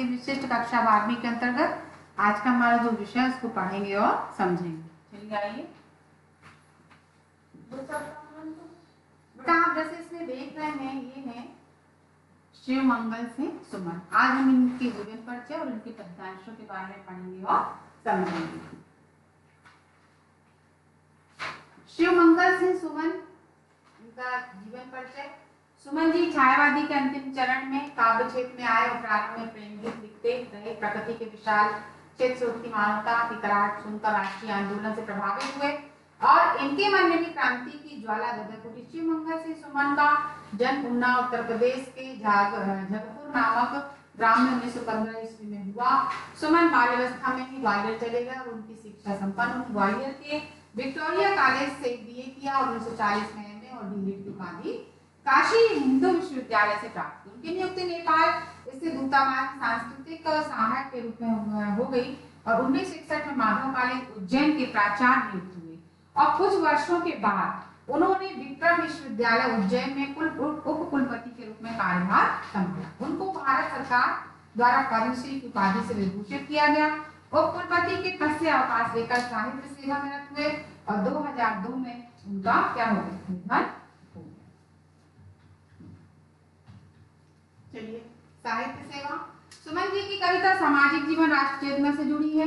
हिंदी विशिष्ट कक्षा 12वीं के अंतर्गत आज का हमारा जो विषय है उसको पढ़ेंगे और समझेंगे। चलिए आइए बेटा, आप जैसे इसमें देख रहे हैं ये है शिव मंगल सिंह सुमन। आज हम इनके जीवन परिचय और इनके पद्यांशों के बारे में पढ़ेंगे और समझेंगे। शिव मंगल सिंह सुमन, इनका जीवन परिचय। सुमन जी छायावादी के अंतिम चरण में काव्य क्षेत्र में आए और प्रारंभ में प्रेम गीत लिखते रहे। प्रकृति के विशाल क्षेत्र से उठती मानवता की कराहट सुनकर राष्ट्रीय आंदोलन से प्रभावित हुए और इनके मन में भी क्रांति की ज्वाला दधक उठी। शिव मंगल सिंह सुमन का जन्म उन्नाव उत्तर प्रदेश के जगपुर नामक ग्राम में 1915 ईस्वी में हुआ। सुमन बाल्यावस्था में ही ग्वालियर चले गए और उनकी शिक्षा संपन्न हुई। ग्वालियर के विक्टोरिया कॉलेज से बीए किया और 1940 में एमए और डीलिट की उपाधि काशी हिंदू विश्वविद्यालय से प्राप्त की। उनकी नियुक्ति नेपाल स्थित दूतावास सांस्कृतिक सहायक के रूप में हो गई और 1961 में माधव कॉलेज उज्जैन के प्राचार्य नियुक्त हुए और कुछ वर्षों के बाद उन्होंने विक्रम विश्वविद्यालय उज्जैन में उप कुलपति के रूप में कार्यभार संभाला। उनको भारत सरकार द्वारा पद्मश्री की उपाधि से विभूषित किया गया। उप कुलपति के पद से अवकाश लेकर साहित्य सेवा में रत हुए और 2002 में उनका क्या हो गया, निधन। चलिए साहित्य सेवा। सुमन जी की कविता सामाजिक जीवन राष्ट्र चेतना से जुड़ी है।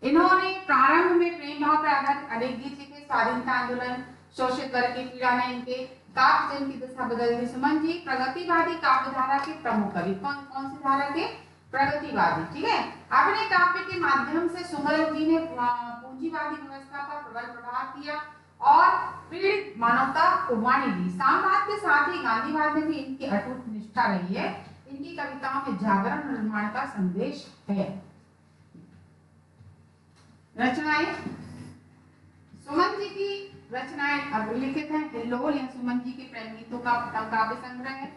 इन्होंने प्रारंभ में प्रेम भाव पर आधारित अनेक गीत लिखे। स्वाधीनता आंदोलन, शोषित वर्ग की पीड़ा ने इनके काव्य जन की दिशा बदल दी। सुमन जी प्रगतिवादी काव्य धारा के प्रमुख कवि। कौन सी धारा के? प्रगतिवादी। ठीक है। अपने काव्य के माध्यम से सुमन जी ने पूंजीवादी व्यवस्था पर प्रबल प्रभाव किया और पीड़ित मानवता को वाणी दी। साम्यवाद के साथ ही गांधीवाद में भी इनकी अटूट निष्ठा रही है। इनकी कविताओं में जागरण निर्माण का संदेश है। रचनाएं। सुमन जी की रचनाएं अब लिखित हैं। हिल्लोल या सुमन जी के प्रेम गीतों का काव्य संग्रह है।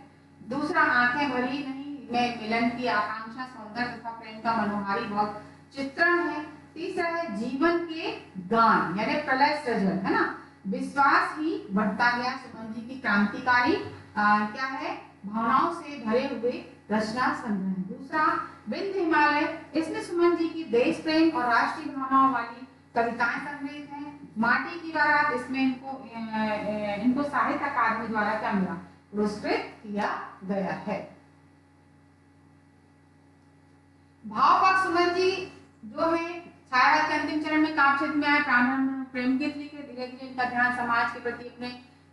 दूसरा आंखें भरी नहीं में मिलन की आकांक्षा, सौंदर्य तथा प्रेम का मनोहारी भाव चित्रण है। तीसरा है जीवन के गान यानी प्रलय सृजन, है ना। विश्वास ही बढ़ता गया। सुमन जी की क्रांतिकारी क्या है, भावनाओं से भरे हुए रचना संग्रह। दूसरा विंध्य हिमालय, इसमें सुमन जी की देश प्रेम और राष्ट्रीय भावनाओं वाली कविताएं संग्रहित हैं। माटी की बारात, इसमें इनको साहित्य अकादमी द्वारा क्या मिला, पुरस्कृत किया गया है। भाव पक्ष। सुमन जी जो है छायावाद के अंतिम चरण में काव्य क्षेत्र में आए, प्रारंभ में प्रेम गीत लिखे। धीरे धीरे इनका ध्यान समाज के प्रति अपने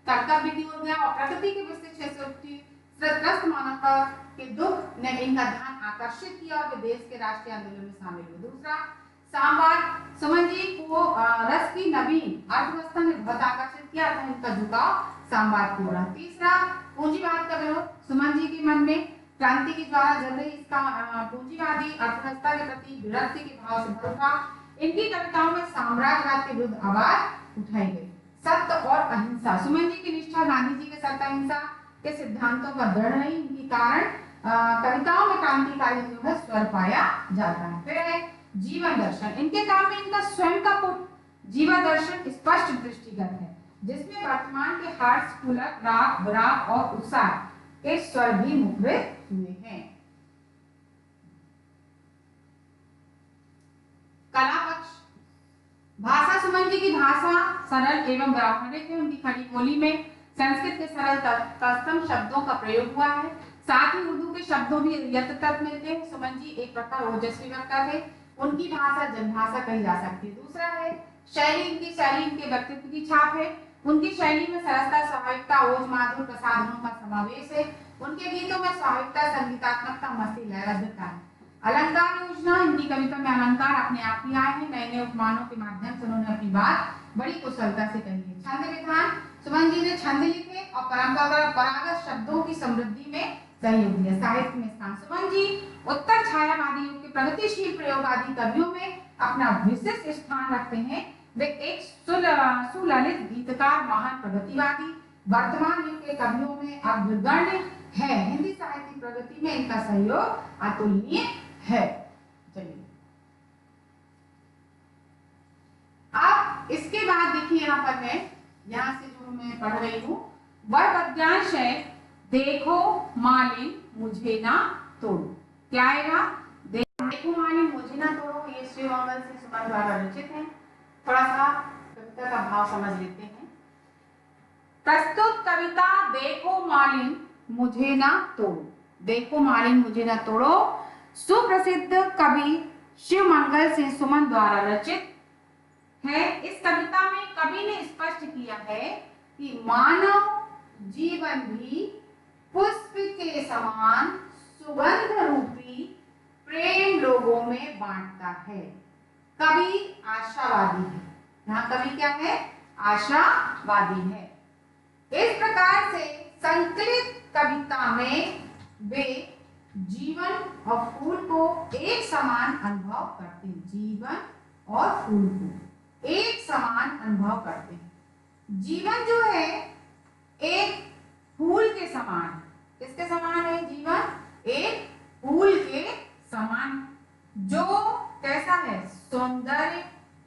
कर्तव्य की ओर गया और प्रकृति के विशिष्ट से उठती ग्रस्त मानवता के दुख ने इनका ध्यान आकर्षित किया और वे देश के राष्ट्रीय आंदोलन में शामिल हुए। दूसरा साम्यवाद। सुमन जी को रस की नवीन अर्थव्यवस्था ने बहुत आकर्षित किया था, इनका झुकाव साम्यवाद की ओर। तीसरा पूंजीवाद का विरोध। सुमन जी के मन में क्रांति की ज्वाला जल रही, इसका पूंजीवादी अर्थव्यवस्था के प्रति विरक्ति के भाव से भर था। इनकी कविताओं में साम्राज्यवाद के विरुद्ध आवाज उठाई गई। सत्य और अहिंसा। सुमन जी की निष्ठा गांधी जी के सत्य अहिंसा के सिद्धांतों पर दृढ़ रही। इनके कारण कविताओं में क्रांतिकारी जो है स्वर पाया जाता है। फिर है जीवन दर्शन। इनके काम में इनका स्वयं का पुट जीवन दर्शन स्पष्ट दृष्टिगत है, जिसमें वर्तमान के हर्ष, पुलक, राग, विराग और उत्साह के स्वर भी मुखरित हुए हैं। कला पक्ष। भाषा। सुमन जी की भाषा सरल एवं व्यावहारिक है। उनकी खड़ी बोली में संस्कृत के सरल तत्सम शब्दों का प्रयोग हुआ है। साथ ही उर्दू के शब्दों भी यथातथ मिलते हैं। सुमन जी एक प्रकार ओजस्वी वक्ता थे। उनकी भाषा जनभाषा कही जा सकती है। दूसरा है शैली। इनकी शैली इनके व्यक्तित्व की छाप है। उनकी शैली में सरलता, स्वाभाविकता, ओज, माधुर्य, प्रसाधनों का समावेश है। उनके गीतों में स्वाभाविकता, संगीतात्मकता, मस्ती, लयबद्धता है। अलंकार योजना। इनकी कविता में अलंकार अपने आप ही आए हैं। नए नए उपमानों के माध्यम से उन्होंने अपनी बात बड़ी कुशलता से कही है। छंद विधान। सुमन जी ने छंद लिखे और परंपरागत शब्दों की समृद्धि में सहयोग दिया। साहित्य में स्थान। सुमन जी उत्तर छायावादी युग के प्रगतिशील प्रयोगवादी कवियों में अपना विशिष्ट स्थान रखते हैं। वे एक सुललित गीतकार, महान प्रगतिवादी, वर्तमान युग के कवियों में अग्रगण्य है। हिंदी साहित्य प्रगति में इनका सहयोग अतुलनीय है। चलिए अब इसके बाद देखिए यहाँ पर है, यहाँ से जो मैं पढ़ रही हूँ वह पद्यांश है, देखो मालिन मुझे ना तोड़ो। क्या आएगा? मुझे ना तोड़ो, ये शिव मंगल सिंह सुमन द्वारा रचित है। थोड़ा सा कविता का भाव समझ लेते हैं। प्रस्तुत कविता देखो मालिन मुझे ना तोड़ो। देखो मालिन मुझे ना तोड़ो सुप्रसिद्ध कवि शिव मंगल सिंह सुमन द्वारा रचित है। इस कविता में कवि ने स्पष्ट किया है कि मानव जीवन भी पुष्प के समान सुगंध रूपी प्रेम लोगों में बांटता है। कवि आशावादी है। यहाँ कवि क्या है? आशावादी है। इस प्रकार से संकलित कविता में वे जीवन और फूल को एक समान अनुभव करते हैं। जीवन और फूल को एक समान अनुभव करते हैं। जीवन जो है एक फूल के समान, किसके समान है जीवन? एक फूल के समान, जो कैसा है? सौंदर्य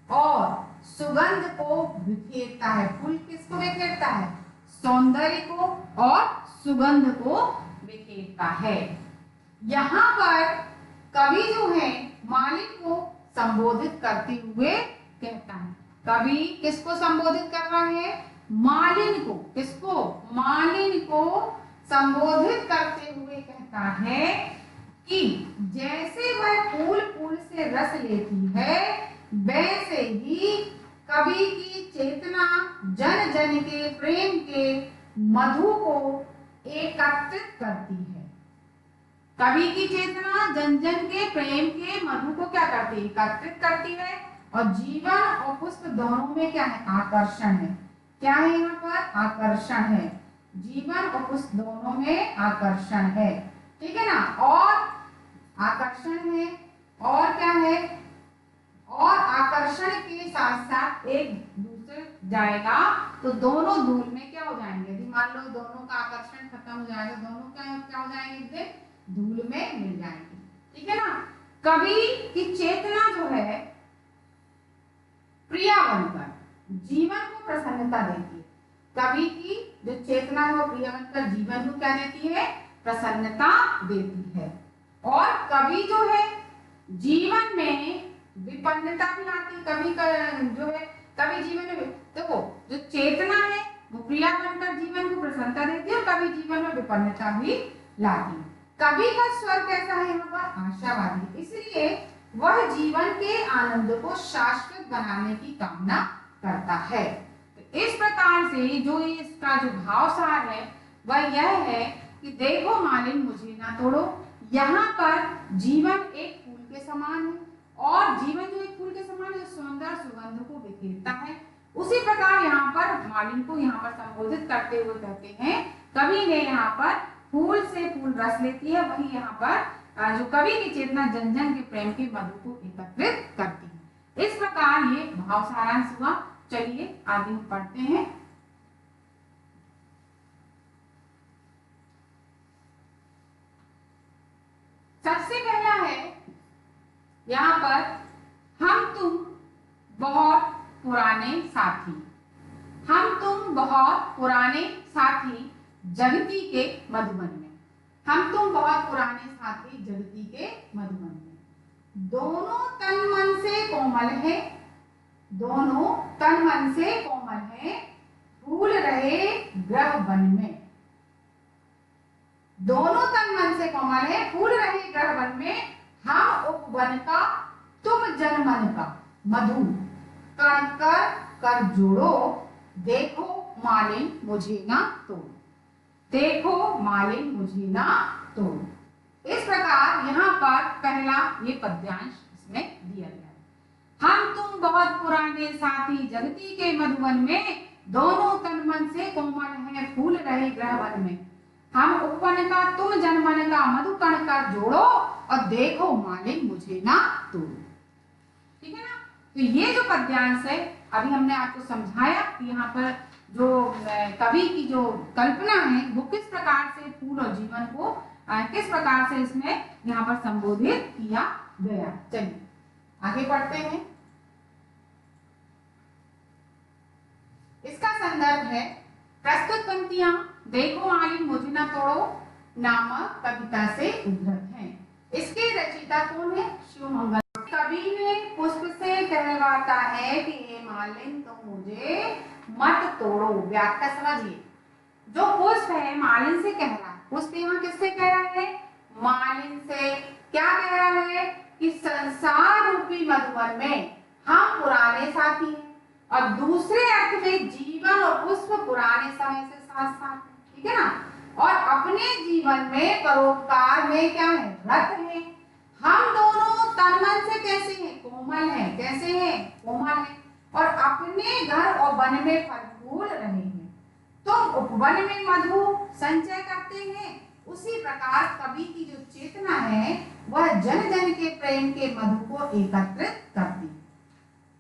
और सुगंध को बिखेरता है। फूल किसको बिखेरता है? सौंदर्य को और सुगंध को बिखेरता है। यहाँ पर कवि जो है मालिन को संबोधित करते हुए कहता है। कवि किसको संबोधित कर रहा है? मालिन को। किसको? मालिन को संबोधित करते हुए कहता है कि जैसे वह फूल से रस लेती है, वैसे ही कवि की चेतना जन जन के प्रेम के मधु को एकत्रित करती है। कवि की चेतना जन जन के प्रेम के मधु को क्या करती है? एकत्रित करती है। और जीवन और पुष्प दोनों में क्या है? आकर्षण है। क्या है यहाँ पर? आकर्षण है। जीवन और पुष्प दोनों में आकर्षण है। ठीक है ना? और आकर्षण है और क्या है? और आकर्षण के साथ साथ एक दूसरे जाएगा तो दोनों धूल में क्या हो जाएंगे? यदि मान लो दोनों का आकर्षण खत्म हो जाएगा, दोनों क्या हो जाएंगे? एक दिन धूल में मिल जाएंगे। ठीक है ना? कवि की चेतना जो है प्रिया बनकर जीवन को प्रसन्नता देती है। कवि की जो चेतना है वो प्रिया बनकर जीवन को क्या देती है? प्रसन्नता देती है। और कवि जो है जीवन में विपन्नता भी लाती है। कवि का जो है कवि जीवन में देखो जो चेतना है वो प्रिया बनकर जीवन को प्रसन्नता देती है और कवि जीवन में विपन्नता भी लाती है। कवि का स्वर कैसा है यहाँ पर? आशावादी। इसलिए वह जीवन के आनंद को शाश्वत बनाने की कामना करता है। तो इस प्रकार से जो इसका जो भाव सार है वह यह है कि देखो मालिन मुझे ना तोड़ो। यहाँ पर जीवन एक फूल के समान है और जीवन जो एक फूल के समान है, सुंदर सुगंध को बिखेरता है। उसी प्रकार यहाँ पर मालिन को यहाँ पर संबोधित करते हुए कहते हैं, कवि ने यहाँ पर फूल से फूल रस लेती है, वही यहाँ पर जो कवि की चेतना जन जन के प्रेम के मधु को एकत्रित करती है। इस प्रकार ये भाव सारांश हुआ। चलिए आगे हम पढ़ते हैं। सबसे पहला है यहाँ पर हम तुम बहुत पुराने साथी। हम तुम बहुत पुराने साथी जगती के मधुबन में। हम तुम बहुत पुराने साथी जगती के मधुबन में। दोनों तन मन से कोमल है, दोनों तन मन से कोमल है, फूल रहे ग्रह वन में। दोनों तन मन से कोमल है, फूल रहे ग्रह वन में। हम उपवन का तुम जनमन का मधु कण कर जोड़ो। देखो मालिन मुझे ना तोड़ो। देखो मालिन मुझे ना तोड़ो। इस प्रकार यहाँ पर पहला ये पद्यांश इसमें दिया गया है। हम तुम बहुत पुराने साथी जगती के मधुवन में, दोनों तन मन से कोमल है, फूल रहे ग्रह वन में। हम उपवन का तुम जनमन का मधु कण कर जोड़ो और देखो मालिन मुझे ना तोड़ो। ठीक है ना? तो ये जो पद्यांश है अभी हमने आपको समझाया कि यहाँ पर जो कवि की जो कल्पना है वो किस प्रकार से फूल और जीवन को किस प्रकार से इसमें यहाँ पर संबोधित किया गया। चलिए आगे पढ़ते हैं। इसका संदर्भ है प्रस्तुत पंक्तियां देखो मालिन मुझे ना तोड़ो नामक कविता से उद्धृत हैं। इसके रचयिता कौन है? शिव मंगल। पुष्प से कहलवाता है कि हे मालिन तुम मुझे मत तोड़ो। व्याख्या समझिए, जो पुष्प है मालिन से कह रहा है, पुष्प यहाँ किससे कह रहा है? मालिन से। क्या कह रहा है? कि संसार रूपी मधुवन में हम पुराने साथी हैं, और दूसरे अर्थ में जीवन और पुष्प पुराने समय से साथ साथ हैं, ठीक है ना। और अपने जीवन में परोपकार में क्या है? रत है। हम दोनों तन मन से कैसे हैं? कोमल हैं। कैसे हैं? कोमल हैं। और अपने घर और वन में फल फूल रहे हैं। तुम उपवन में मधु संचय करते हैं, उसी प्रकार कवि की जो चेतना है वह जन जन के प्रेम के मधु को एकत्रित करती है।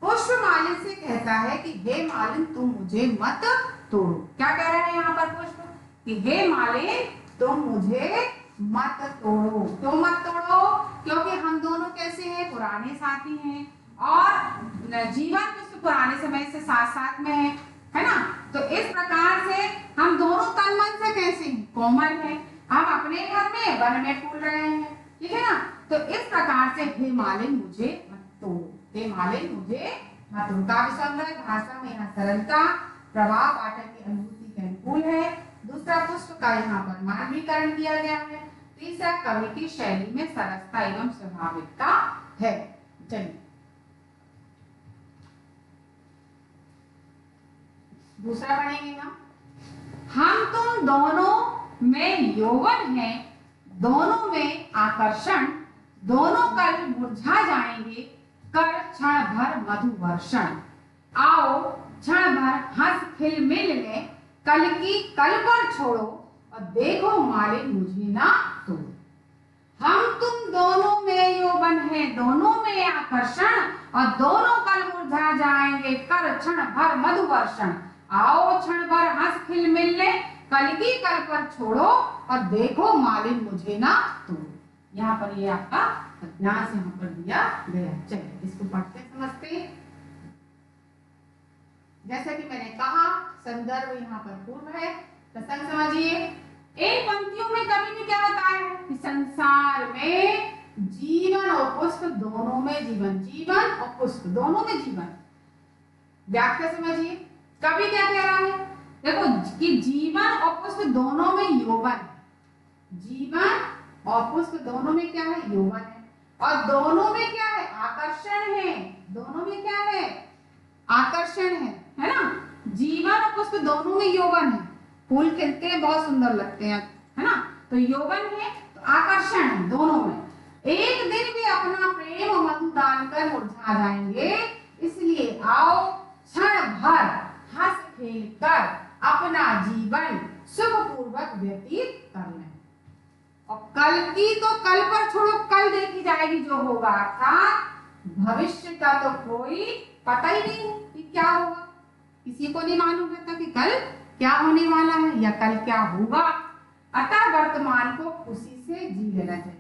पुष्प मालिन से कहता है कि हे मालिन तुम मुझे मत तोड़ो। क्या कह रहा है यहाँ पर पुष्प? कि हे मालिन तुम मुझे मत तोड़ो। क्यों मत तोड़ो? क्योंकि हम दोनों कैसे हैं? पुराने साथी हैं, और जीवन पुष्प पुराने समय से साथ साथ में है ना। तो इस प्रकार से हम दोनों तन मन से कैसे हैं? कोमल हैं। हम अपने घर में वन में फूल रहे हैं, ठीक है ना। तो इस प्रकार से हे मालिन मुझे मत तोड़ो, हे मालिन मुझे मत तोड़ो। काव्य सौंदर्य भाषा में यहाँ सरलता, प्रवाह पाठक की अनुभूति के अनुकूल है। दूसरा पुष्प का यहाँ पर मानवीकरण किया गया है। तीसरा कवि की शैली में सरसता एवं स्वाभाविकता है। चलिए दूसरा पढ़ेंगे हम तुम दोनों में यौवन है, दोनों में आकर्षण, दोनों कल मुरझा जाएंगे, कर क्षण भर मधु वर्षण। आओ क्षण भर हंस खिलमिल में, कल की कल पर छोड़ो, और देखो मालिन मुझे ना तोड़ो। हम तुम दोनों में यौवन है, दोनों में आकर्षण, और दोनों कल मुरझा जाएंगे, कर क्षण भर मधु वर्षण। आओ क्षण भर हंस खिलमिल ले, कल की कल पर छोड़ो, और देखो मालिन मुझे ना तोड़ो। यहाँ पर ये आपका अभ्यास यहाँ पर दिया गया। चलिए इसको पढ़ते समझते। जैसा कि मैंने कहा संदर्भ यहाँ पर पूर्व है, प्रसंग समझिए। इन पंक्तियों में कवि ने क्या बताया है? कि संसार में जीवन और पुष्प दोनों में जीवन, जीवन और पुष्प दोनों में जीवन। व्याख्या समझिए, कवि क्या कह रहा है? देखो कि जीवन और पुष्प दोनों में यौवन, जीवन और पुष्प दोनों में क्या है? यौवन है। और दोनों में क्या है? आकर्षण है। दोनों में क्या है? आकर्षण है ना। जीवन और पुष्प दोनों में यौवन है। फूल खिलते हैं, बहुत सुंदर लगते हैं, है ना। तो यौवन है, तो आकर्षण है दोनों में। एक दिन भी अपना प्रेम और मधु दान कर मुरझा जाएंगे, इसलिए आओ क्षण भर हंस खेल कर अपना जीवन सुख पूर्वक व्यतीत कर लें। और कल की तो कल पर छोड़ो, कल देखी जाएगी जो होगा, अर्थात भविष्य का तो कोई पता ही नहीं है कि क्या होगा। किसी को नहीं मालूम रहता कि कल क्या होने वाला है या कल क्या होगा। अतः वर्तमान को खुशी से जी लेना चाहिए।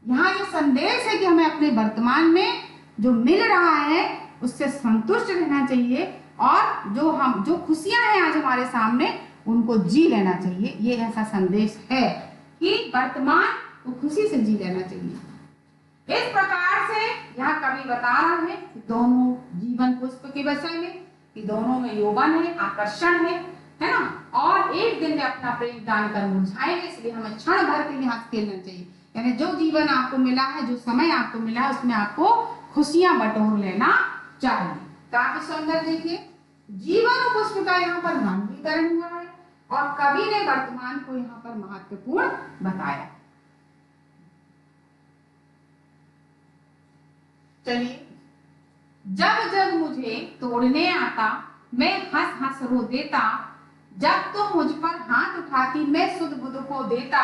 यहाँ ये संदेश है कि हमें अपने वर्तमान में जो मिल रहा है उससे संतुष्ट रहना चाहिए, और जो खुशियां हैं आज हमारे सामने उनको जी लेना चाहिए। ये ऐसा संदेश है कि वर्तमान को खुशी से जी लेना चाहिए। इस प्रकार से यहाँ कवि बता रहा है कि दोनों जीवन पुष्प के विषय में, कि दोनों में यौवन है, आकर्षण है ना। और एक दिन में अपना प्रेम दान कर मुरझाएंगे, इसलिए हमें क्षण भर के लिए हंस खेलना चाहिए। यानी जो जीवन आपको मिला है, जो समय आपको मिला है, उसमें आपको खुशियां बटोर लेना चाहिए। काव्य सौंदर्य देखिए, जीवन और पुष्प का यहाँ पर मानवीकरण हुआ है, और कवि ने वर्तमान को यहाँ पर महत्वपूर्ण बताया। चलिए, जब जब मुझे तोड़ने आता मैं हंस हंस रो देता, जब तुम मुझ पर हाथ उठाती मैं सुध बुध को देता,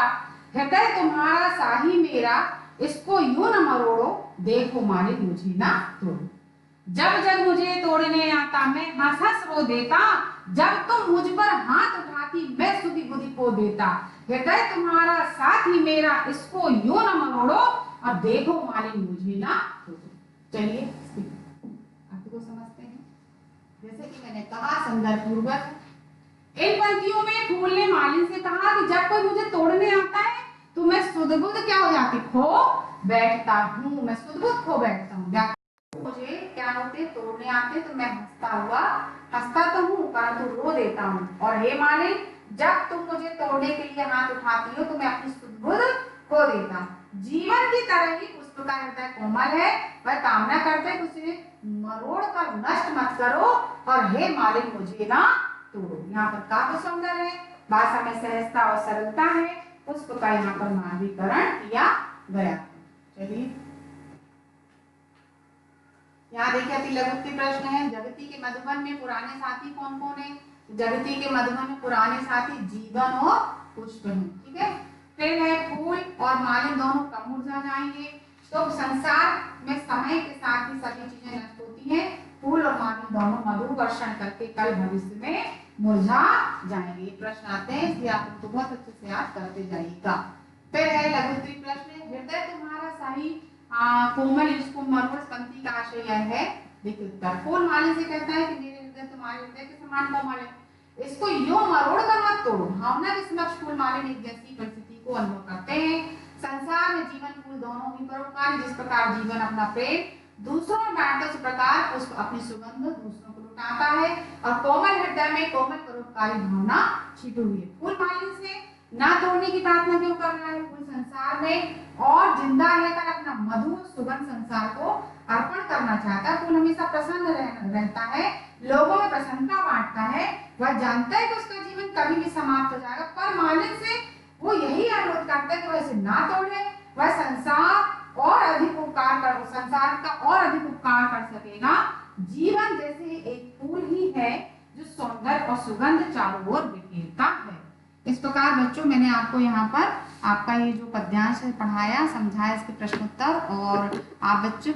हृदय तुम्हारा साही मेरा इसको यूं न मरोड़ो, देखो मालिक मुझे ना तोड़ो। जब जब मुझे तोड़ने आता मैं हंस हंस रो देता, जब तुम मुझ पर हाथ उठाती मैं सुधि बुधि को देता, हृदय तुम्हारा साथी मेरा इसको यूं न मरोड़ो, और देखो मालिक मुझे ना तोड़ो। चलिए अर्थ को समझते हैं। जैसे कि मैंने कहा संदर्भ पूर्वक, इन पंक्तियों में फूल ने मालिन से कहा कि जब कोई मुझे तोड़ने आता है तो मैं सुध बुध क्या हो जाती, खो बैठता हूँ, मैं सुध बुध खो बैठता हूँ। मुझे क्या होते तोड़ने आते तो मैं हंसता तो हूँ परंतु रो देता हूँ। और हे मालिन, जब तुम मुझे तोड़ने के लिए हाथ उठाती हो तो मैं अपनी सुध-बुध खो देता हूँ। जीवन की तरह ही पुष्प का हृदय कोमल है, वह कामना करते है उसे मरोड़ कर नष्ट मत करो, और हे मालिन मुझे ना तोड़ो। यहाँ पर काव्य सौंदर्य है, भाषा में सहजता और सरलता है, पुष्प का यहाँ पर मानवीकरण किया गया। चलिए यहाँ देखिए अति लघुत्तम प्रश्न है, जगती के मधुबन में पुराने साथी कौन कौन है? जगती के मधुबन में पुराने साथी जीवन और पुष्प हैं। ठीक है, फिर है फूल और मालिन दोनों कम मुरझा जाएंगे। तो संसार में समय के साथ ही सभी चीजें नष्ट होती हैं। फूल और मालिन दोनों मधु वर्षण करके कल भविष्य में मुरझा जाएंगे। ये प्रश्न आते हैं, इसलिए आप उनको बहुत अच्छे से याद करते जाइएगा। फिर है लघुत्तम प्रश्न, हृदय तुम्हारा सही कोमल, इसको मरोड़ पंक्ति का आशय यह है। देखिए उत्तर, फूल मालिन से कहता है कि मेरे हृदय तुम्हारे हृदय के समान कोमल है, इसको यो मरोड़ कर मत तोड़ो। भावना के समक्ष फूल मालिन एक जैसी परिस्थिति को अनुभव करते हैं। संसार में जीवन फूल दोनों ही परोपकारी, जिस प्रकार जीवन अपना प्रेम दूसरों में बांटता उस प्रकार पुष्प अपनी सुगंध दूसरों को लुटाता है। और कोमल हृदय में कोमल परोपकारी भावना छिपी हुई है। फूल मालिन से ना तोड़ने की प्रार्थना क्यों कर रहा है? फूल संसार में और जिंदा रहकर अपना मधुर सुगंध संसार को अर्पण करना चाहता है। फूल हमेशा प्रसन्न रहता है, लोगों में प्रसन्नता बांटता है। वह जानता है कि उसका जीवन कभी भी समाप्त हो जाएगा, पर मालिन से वो यही अनुरोध करता है कि वह इसे ना तोड़े। वह संसार का और अधिक उपकार कर सकेगा। जीवन जैसे एक फूल ही है जो सौंदर्य और सुगंध चारों ओर बिखेरता है। इस प्रकार बच्चों मैंने आपको यहाँ पर आपका ये जो पद्यांश है पढ़ाया, समझाया, इसके प्रश्नोत्तर, और आप बच्चों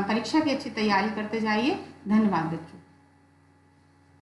परीक्षा की अच्छी तैयारी करते जाइए। धन्यवाद बच्चों।